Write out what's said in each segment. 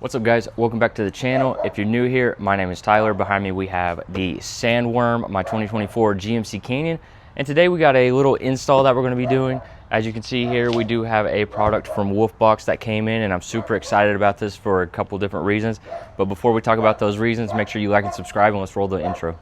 What's up, guys? Welcome back to the channel. If you're new here, my name is Tyler. Behind me we have the Sandworm, my 2024 GMC Canyon, and today we got a little install that we're going to be doing. As you can see here, we do have a product from Wolfbox that came in, and I'm super excited about this for a couple different reasons. But before we talk about those reasons, make sure you like and subscribe, and let's roll the intro.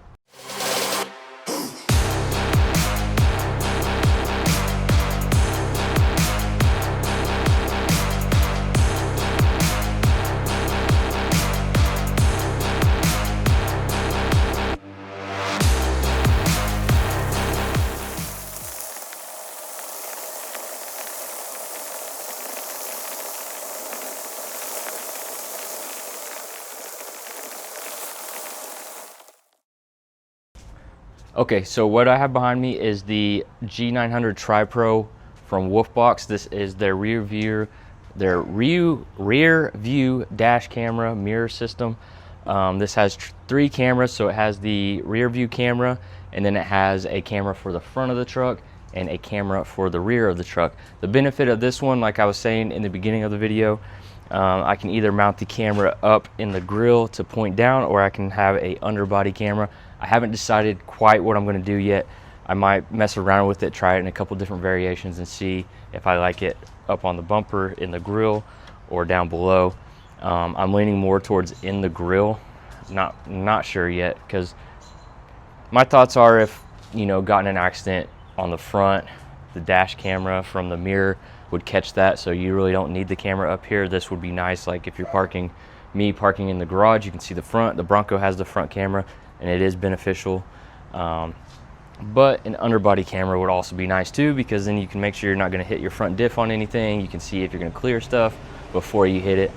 Okay, so what I have behind me is the G900 TriPro from Wolfbox. This is their rear view dash camera mirror system. This has 3 cameras, so it has the rear view camera, and then it has a camera for the front of the truck and a camera for the rear of the truck. The benefit of this one, like I was saying in the beginning of the video, I can either mount the camera up in the grill to point down, or I can have a underbody camera. I haven't decided quite what I'm going to do yet. I might mess around with it, try it in a couple different variations, and see if I like it up on the bumper, in the grill, or down below. I'm leaning more towards in the grill. Not sure yet, because my thoughts are, if got in an accident on the front, the dash camera from the mirror would catch that, so you really don't need the camera up here. This would be nice, like if you're parking in the garage, you can see the front. The Bronco has the front camera, and it is beneficial. But an underbody camera would also be nice too, because then you can make sure you're not going to hit your front diff on anything. You can see if you're going to clear stuff before you hit it.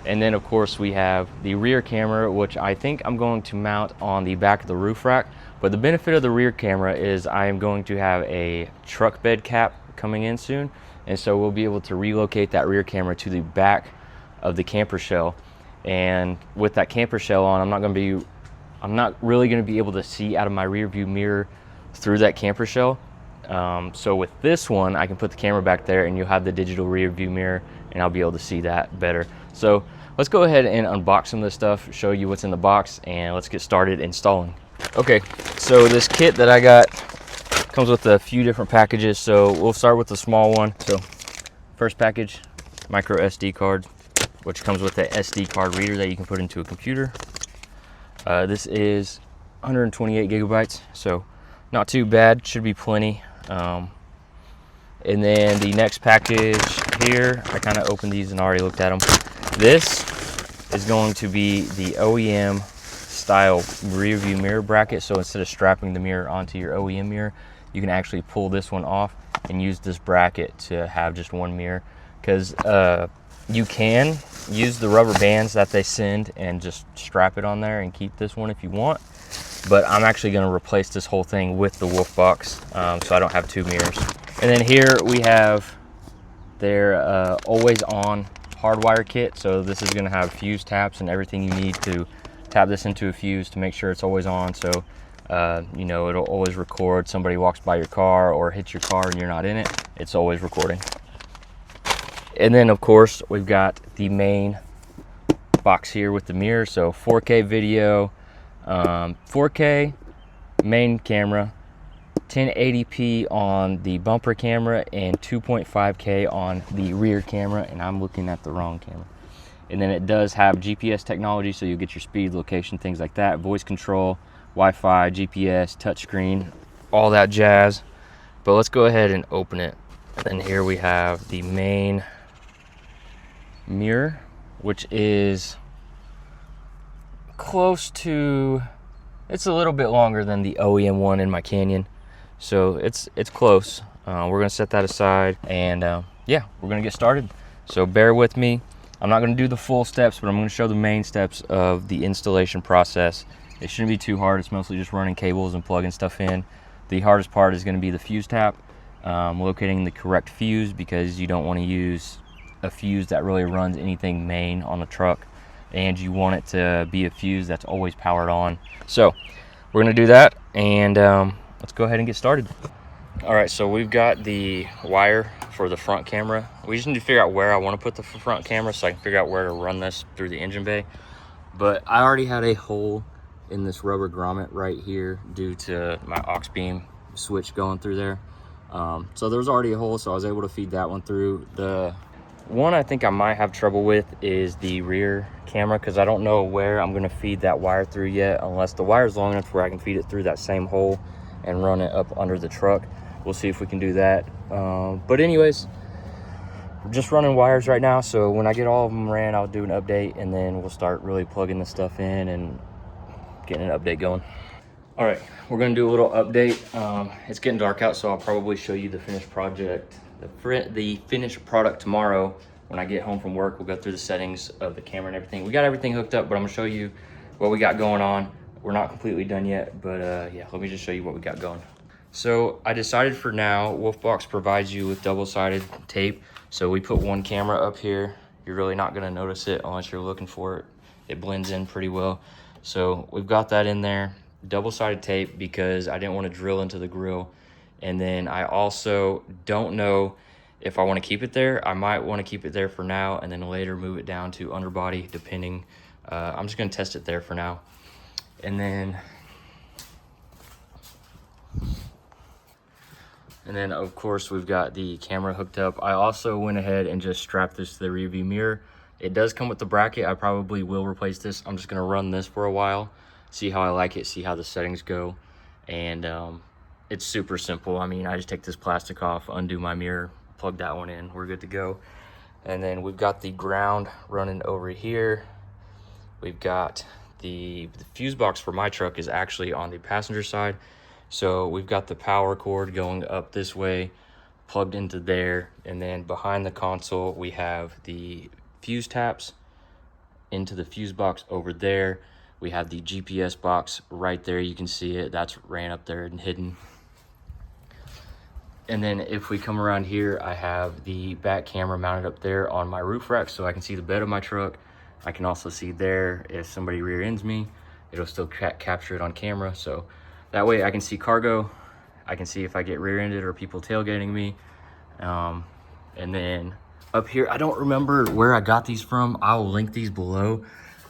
And then of course we have the rear camera, which I think I'm going to mount on the back of the roof rack. But the benefit of the rear camera is I am going to have a truck bed cap coming in soon, and so we'll be able to relocate that rear camera to the back of the camper shell. And with that camper shell on, I'm not really going to be able to see out of my rear view mirror through that camper shell. So with this one, I can put the camera back there, and you'll have the digital rear view mirror, and I'll be able to see that better. So let's go ahead and unbox some of this stuff, show you what's in the box, and let's get started installing. Okay, so this kit that I got comes with a few different packages, so we'll start with the small one. So first package, micro SD card, which comes with a SD card reader that you can put into a computer. This is 128 gigabytes, so not too bad, should be plenty. And then the next package here, I kind of opened these and already looked at them. This is going to be the OEM style rear view mirror bracket. So instead of strapping the mirror onto your OEM mirror, you can actually pull this one off and use this bracket to have just one mirror. Because you can use the rubber bands that they send and just strap it on there and keep this one if you want. But I'm actually going to replace this whole thing with the Wolfbox, so I don't have 2 mirrors. And then here we have their always on hardwire kit. So this is going to have fuse taps and everything you need to tap this into a fuse to make sure it's always on. So it'll always record. Somebody walks by your car or hits your car and you're not in it, it's always recording. And then of course we've got the main box here with the mirror. So 4K video, 4K main camera, 1080p on the bumper camera, and 2.5K on the rear camera. And I'm looking at the wrong camera. And then it does have GPS technology, so you get your speed, location, things like that, voice control, Wi-Fi, GPS, touchscreen, all that jazz. But let's go ahead and open it. And here we have the main mirror, which is close to, it's a little bit longer than the OEM one in my Canyon, so it's close. We're gonna set that aside, and yeah, we're gonna get started. So bear with me. I'm not gonna do the full steps, but I'm gonna show the main steps of the installation process. It shouldn't be too hard. It's mostly just running cables and plugging stuff in. The hardest part is gonna be the fuse tap, locating the correct fuse, because you don't want to use a fuse that really runs anything main on the truck, and you want it to be a fuse that's always powered on. So we're going to do that, and let's go ahead and get started. All right, so we've got the wire for the front camera. We just need to figure out where I want to put the front camera so I can figure out where to run this through the engine bay. But I already had a hole in this rubber grommet right here due to my aux beam switch going through there. So there was already a hole, so I was able to feed that one through. The one I think I might have trouble with is the rear camera, because I don't know where I'm going to feed that wire through yet, unless the wire is long enough where I can feed it through that same hole and run it up under the truck. We'll see if we can do that. But anyways, we're just running wires right now, so when I get all of them ran, I'll do an update, and then we'll start really plugging this stuff in and getting an update going. All right, we're gonna do a little update. It's getting dark out, so I'll probably show you the finished project, the finished product tomorrow when I get home from work. We'll go through the settings of the camera and everything. We got everything hooked up, but I'm gonna show you what we got going on. We're not completely done yet, but yeah, let me just show you what we got going. So I decided for now, Wolfbox provides you with double-sided tape. So we put one camera up here. You're really not gonna notice it unless you're looking for it. It blends in pretty well. So we've got that in there, double-sided tape, because I didn't want to drill into the grill. And then I also don't know if I want to keep it there. I might want to keep it there for now and then later move it down to underbody, depending. I'm just gonna test it there for now. And then of course we've got the camera hooked up. I also went ahead and just strapped this to the rear view mirror. It does come with the bracket. I probably will replace this. I'm just gonna run this for a while, see how I like it, see how the settings go. And it's super simple. I mean, I just take this plastic off, undo my mirror, plug that one in, we're good to go. And then we've got the ground running over here. We've got the fuse box for my truck is actually on the passenger side. So we've got the power cord going up this way, plugged into there, and then behind the console we have the fuse taps into the fuse box over there. We have the GPS box right there, you can see it, that's ran up there and hidden. And then if we come around here, I have the back camera mounted up there on my roof rack so I can see the bed of my truck. I can also see there if somebody rear ends me, it'll still capture it on camera. So that way I can see cargo, I can see if I get rear-ended or people tailgating me. And then up here, I don't remember where I got these from. I'll link these below,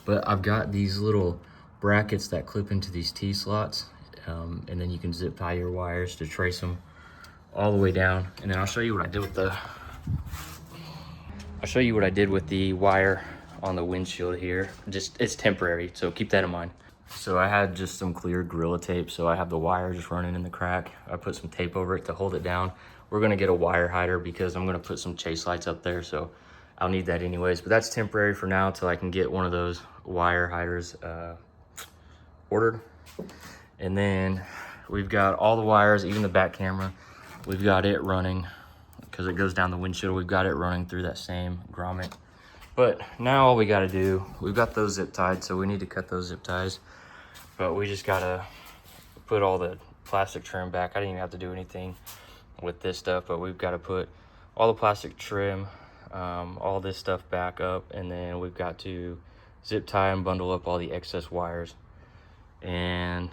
but I've got these little brackets that clip into these T-slots. And then you can zip tie your wires to trace them all the way down. And then I'll show you what I did with the wire on the windshield here. Just, it's temporary, so keep that in mind. So I had just some clear Gorilla tape, so I have the wire just running in the crack. I put some tape over it to hold it down. We're gonna get a wire hider because I'm gonna put some chase lights up there, so I'll need that anyways. But that's temporary for now till I can get one of those wire hiders ordered. And then we've got all the wires, even the back camera. We've got it running because it goes down the windshield. We've got it running through that same grommet. But now all we gotta do, we've got those zip tied, so we need to cut those zip ties. But we just gotta put all the plastic trim back. I didn't even have to do anything with this stuff, but we've got to put all the plastic trim, all this stuff back up, and then we've got to zip tie and bundle up all the excess wires, and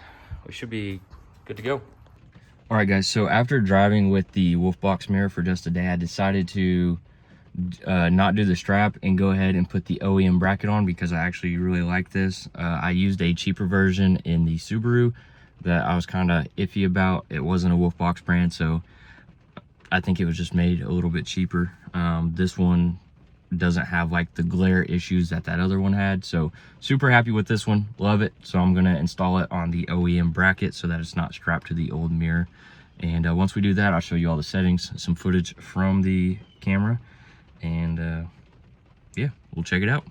we should be good to go. All right, guys, so after driving with the Wolfbox mirror for just a day, I decided to not do the strap and go ahead and put the OEM bracket on because I actually really like this. I used a cheaper version in the Subaru that I was kind of iffy about. It wasn't a Wolfbox brand, so I think it was just made a little bit cheaper. This one doesn't have like the glare issues that other one had, so super happy with this one, love it. So I'm gonna install it on the OEM bracket so that it's not strapped to the old mirror. And once we do that, I'll show you all the settings, some footage from the camera, and yeah, we'll check it out.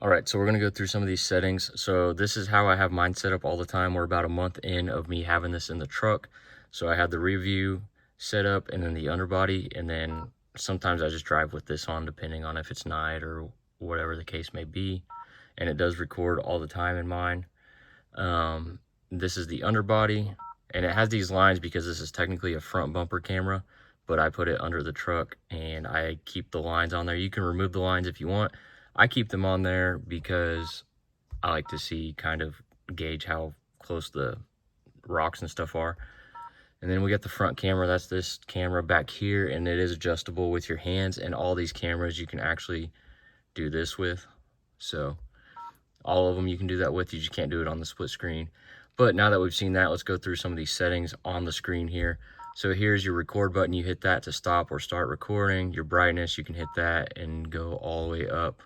All right, so we're gonna go through some of these settings. So this is how I have mine set up all the time. We're about a month in of me having this in the truck. So I have the rear view set up and then the underbody, and then sometimes I just drive with this on depending on if it's night or whatever the case may be. And it does record all the time in mine. This is the underbody, and it has these lines because this is technically a front bumper camera, but I put it under the truck and I keep the lines on there. You can remove the lines if you want. I keep them on there because I like to see, kind of gauge how close the rocks and stuff are. And then we got the front camera. That's this camera back here, and it is adjustable with your hands. And all these cameras you can actually do this with. So all of them you can do that with. You just can't do it on the split screen. But now that we've seen that, let's go through some of these settings on the screen here. So here's your record button. You hit that to stop or start recording. Your brightness, you can hit that and go all the way up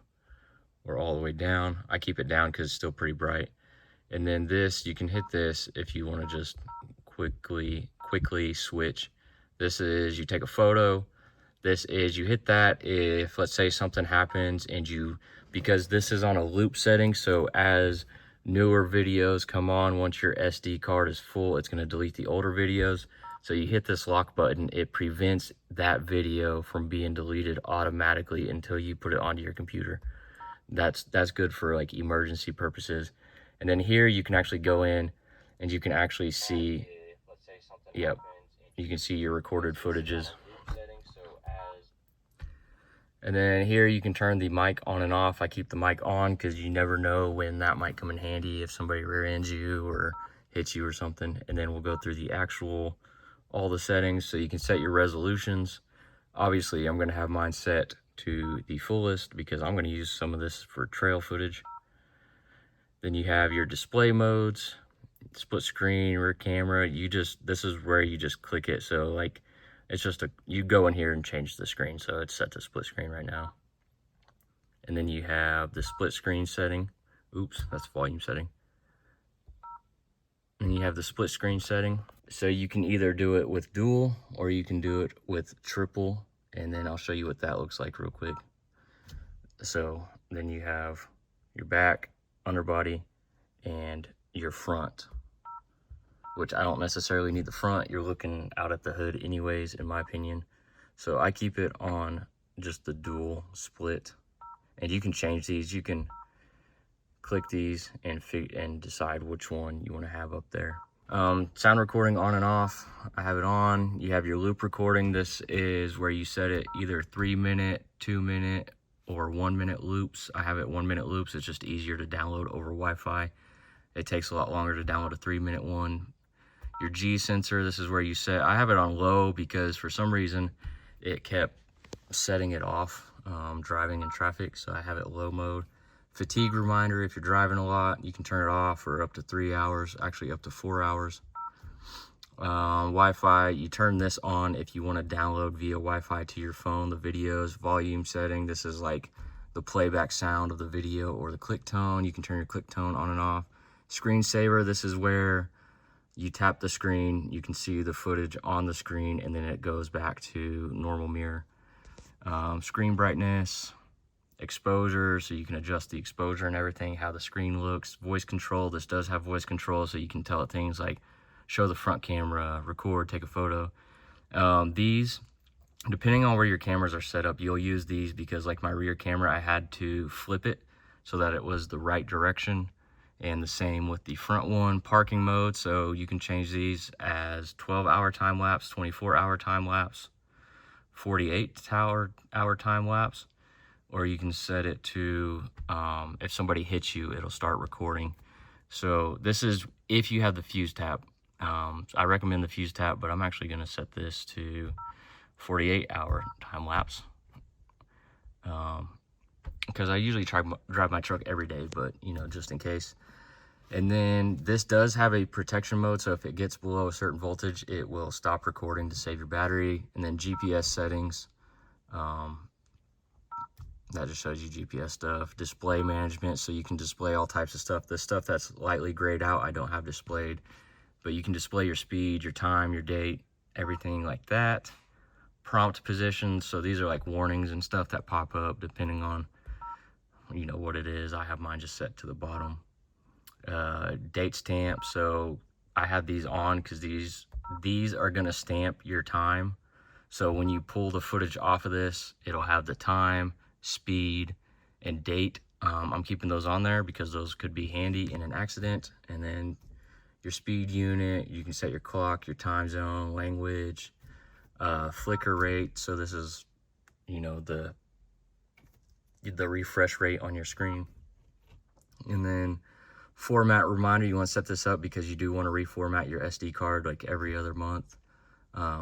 or all the way down. I keep it down because it's still pretty bright. And then this, you can hit this if you want to just quickly switch. This is, you take a photo. This is, you hit that if, let's say, something happens and you, because this is on a loop setting, so as newer videos come on, once your SD card is full, it's going to delete the older videos. So you hit this lock button, it prevents that video from being deleted automatically until you put it onto your computer. That's good for like emergency purposes. And then here you can actually go in and you can actually see, yep, you can see your recorded footages. And then here you can turn the mic on and off. I keep the mic on because you never know when that might come in handy, if somebody rear ends you or hits you or something. And then we'll go through the actual, all the settings. So you can set your resolutions. Obviously I'm going to have mine set to the fullest because I'm going to use some of this for trail footage. Then you have your display modes, split screen, rear camera. This is where you just click it. So like, it's just you go in here and change the screen. So it's set to split screen right now. And then you have the split screen setting. Oops, that's volume setting. And you have the split screen setting. So you can either do it with dual or you can do it with triple. And then I'll show you what that looks like real quick. So then you have your back, underbody, and your front, which I don't necessarily need the front. You're looking out at the hood anyways, in my opinion. So I keep it on just the dual split. And you can change these. You can click these and decide which one you want to have up there. Sound recording on and off. I have it on. You have your loop recording. This is where you set it either 3-minute, 2-minute, or 1-minute loops. I have it 1-minute loops. It's just easier to download over Wi-Fi. It takes a lot longer to download a 3-minute one. Your G sensor, this is where you set, I have it on low because for some reason it kept setting it off driving in traffic, so I have it low mode. Fatigue reminder, if you're driving a lot, you can turn it off for up to 3 hours, actually up to 4 hours. Wi-Fi, you turn this on if you want to download via Wi-Fi to your phone, the videos. Volume setting, this is like the playback sound of the video or the click tone. You can turn your click tone on and off. Screensaver, this is where you tap the screen, you can see the footage on the screen, and then it goes back to normal mirror. Screen brightness, exposure, so you can adjust the exposure and everything, how the screen looks. Voice control, this does have voice control, so you can tell it things like show the front camera, record, take a photo. These, depending on where your cameras are set up, you'll use these because like my rear camera, I had to flip it so that it was the right direction. And the same with the front one. Parking mode, so you can change these as 12-hour time lapse, 24-hour time lapse, 48-hour time lapse, or you can set it to if somebody hits you, it'll start recording. So this is if you have the fuse tap. I recommend the fuse tap, but I'm actually going to set this to 48-hour time lapse because I usually drive my truck every day, but you know, just in case. And then this does have a protection mode, so if it gets below a certain voltage, it will stop recording to save your battery. And then GPS settings, that just shows you GPS stuff. Display management, so you can display all types of stuff. The stuff that's lightly grayed out, I don't have displayed, but you can display your speed, your time, your date, everything like that. Prompt positions, so these are like warnings and stuff that pop up depending on, you know, what it is. I have mine just set to the bottom. Date stamp, so I have these on because these are going to stamp your time. So when you pull the footage off of this, it'll have the time, speed, and date. I'm keeping those on there because those could be handy in an accident. And then your speed unit, you can set your clock, your time zone, language, flicker rate. So this is, you know, the refresh rate on your screen. And then format reminder, you want to set this up because you do want to reformat your SD card like every other month.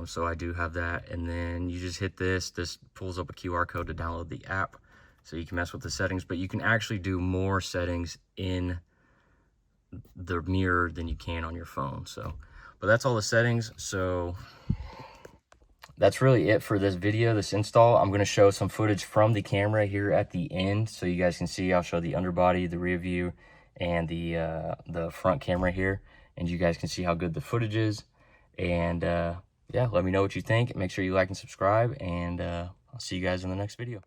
So I do have that. And then you just hit this pulls up a QR code to download the app, so you can mess with the settings, but you can actually do more settings in the mirror than you can on your phone. So, but that's all the settings. So that's really it for this video, this install. I'm going to show some footage from the camera here at the end, so you guys can see. I'll show the underbody, the rear view, and the front camera here, and you guys can see how good the footage is. And yeah, let me know what you think. Make sure you like and subscribe, and I'll see you guys in the next video.